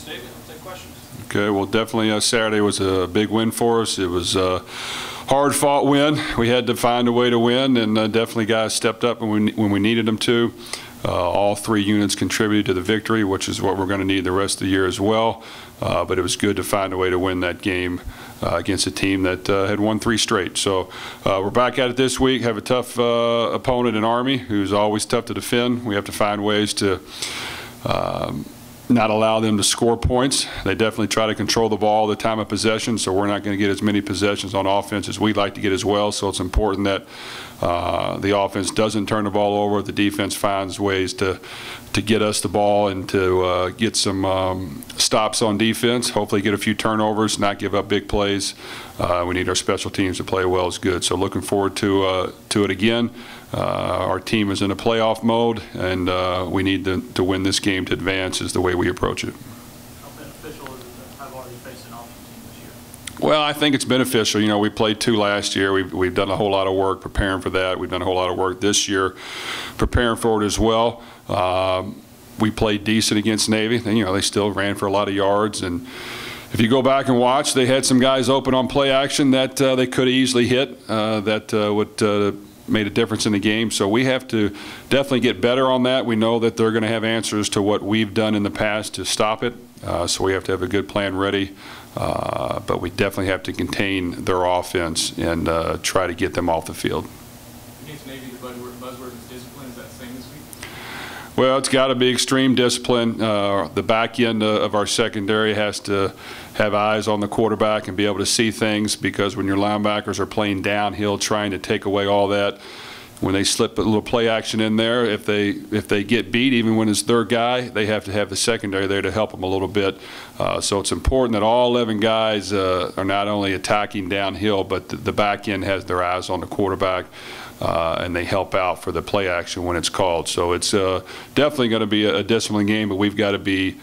statement. I'll take questions. Okay, well, definitely Saturday was a big win for us. It was a hard-fought win. We had to find a way to win, and definitely guys stepped up when we needed them to. All three units contributed to the victory, which is what we're going to need the rest of the year as well. But it was good to find a way to win that game against a team that had won 3 straight. So we're back at it this week. Have a tough opponent in Army, who's always tough to defend. We have to find ways to not allow them to score points. They definitely try to control the ball the time of possession, so we're not going to get as many possessions on offense as we'd like to get as well. So it's important that the offense doesn't turn the ball over. The defense finds ways to get us the ball and to get some stops on defense, hopefully get a few turnovers, not give up big plays. We need our special teams to play well as good. So looking forward to it again. Our team is in a playoff mode, and we need to win this game to advance is the way we approach it. How beneficial is it to have already faced an option team this year? Well, I think it's beneficial. You know, we played 2 last year. We've done a whole lot of work preparing for that. We've done a whole lot of work this year preparing for it as well. We played decent against Navy. You know, they still ran for a lot of yards, and if you go back and watch, they had some guys open on play action that they could have easily hit that would made a difference in the game. So we have to definitely get better on that. We know that they're going to have answers to what we've done in the past to stop it. So we have to have a good plan ready. But we definitely have to contain their offense and try to get them off the field. Against Navy, the buzzword is discipline. Is that the same this week? Well, it's got to be extreme discipline. The back end of our secondary has to have eyes on the quarterback and be able to see things, because when your linebackers are playing downhill trying to take away all that, when they slip a little play action in there, if they get beat, even when it's their guy, they have to have the secondary there to help them a little bit. So it's important that all 11 guys are not only attacking downhill, but the back end has their eyes on the quarterback. And they help out for the play action when it's called. So it's definitely going to be a disciplined game, but we've got to be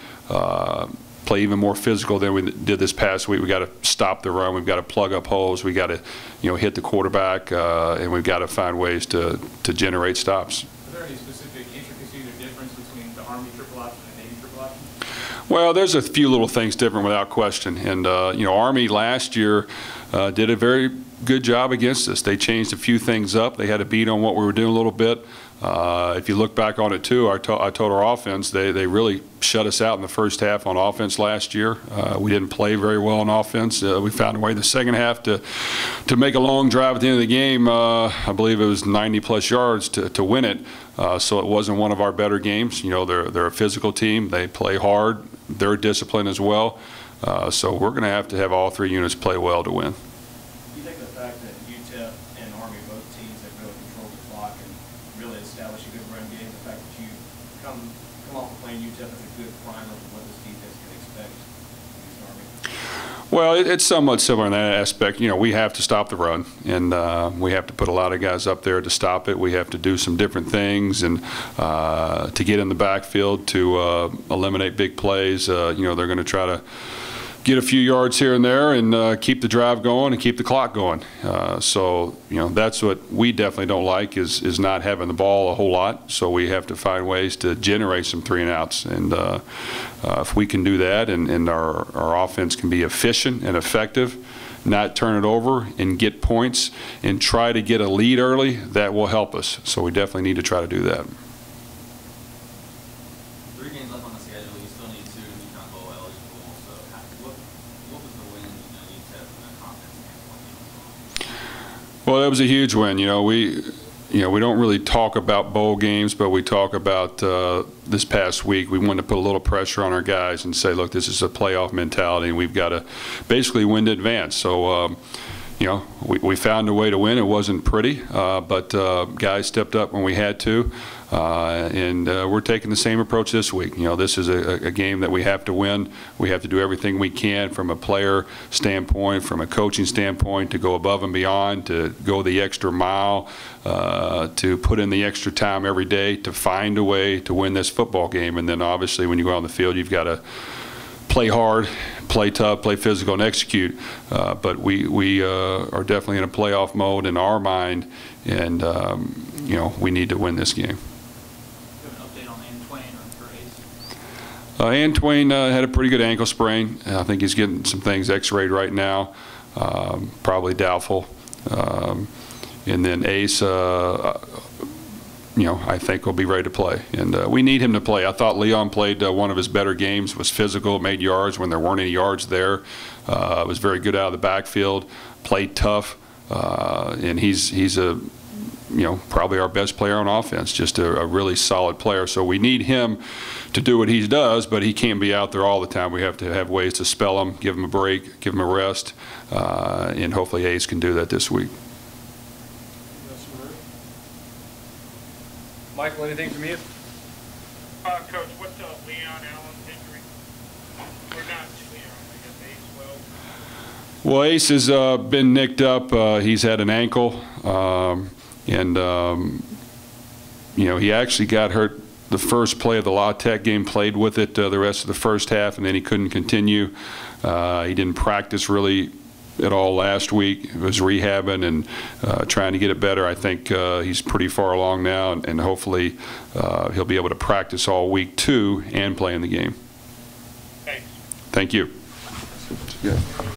play even more physical than we did this past week. We've got to stop the run. We've got to plug up holes. We've got to, hit the quarterback, and we've got to find ways to generate stops. Are there any specific intricacies or difference between the Army triple option and Navy triple option? Well, there's a few little things different without question. And, Army last year did a very good job against us. They changed a few things up. They had a beat on what we were doing a little bit. If you look back on it too, I told our offense, they really shut us out in the first half on offense last year. We didn't play very well on offense. We found a way the second half to make a long drive at the end of the game. I believe it was 90-plus yards to win it. So it wasn't one of our better games. They're a physical team. They play hard. They're disciplined as well. So we're going to have all 3 units play well to win. Do you think the fact that UTEP and Army, both teams, have really controlled the clock and really established a good run game, the fact that you come off of playing UTEP as a good primer of what this defense can expect against Army? Well, it's somewhat similar in that aspect. We have to stop the run, and we have to put a lot of guys up there to stop it. We have to do some different things, and to get in the backfield to eliminate big plays. They're going to try to get a few yards here and there and keep the drive going and keep the clock going. So that's what we definitely don't like is not having the ball a whole lot. So we have to find ways to generate some 3 and outs. And if we can do that and our offense can be efficient and effective, not turn it over and get points and try to get a lead early, that will help us. So we definitely need to try to do that. 3 games left on the schedule. You still need 2 to become bowl eligible. So what was the win you said from a confidence standpoint? Well, that was a huge win. We don't really talk about bowl games, but we talk about this past week. We wanted to put a little pressure on our guys and say, look, this is a playoff mentality, and we've got to basically win to advance. So, we found a way to win. It wasn't pretty, but guys stepped up when we had to. And we're taking the same approach this week. This is a game that we have to win. We have to do everything we can from a player standpoint, from a coaching standpoint, to go above and beyond, to go the extra mile, to put in the extra time every day to find a way to win this football game. And then obviously when you go on the field, you've got to play hard, play tough, play physical, and execute. But we are definitely in a playoff mode in our mind, and we need to win this game. Antwain had a pretty good ankle sprain. I think he's getting some things x-rayed right now. Probably doubtful. And then Ace, I think will be ready to play. And we need him to play. I thought Leon played one of his better games, was physical, made yards when there weren't any yards there. Was very good out of the backfield, played tough. And he's a, probably our best player on offense, just a really solid player. So we need him to do what he does, but he can't be out there all the time. We have to have ways to spell him, give him a break, give him a rest, and hopefully Ace can do that this week. Michael, anything from you? Coach, what's Leon Allen's injury? Or not Leon, I guess Ace Well, Ace has been nicked up. He's had an ankle, he actually got hurt the first play of the La Tech game, played with it the rest of the first half, and then he couldn't continue. He didn't practice really at all last week. He was rehabbing and trying to get it better. I think he's pretty far along now, and hopefully he'll be able to practice all week 2 and play in the game. Thanks. Thank you. Yeah.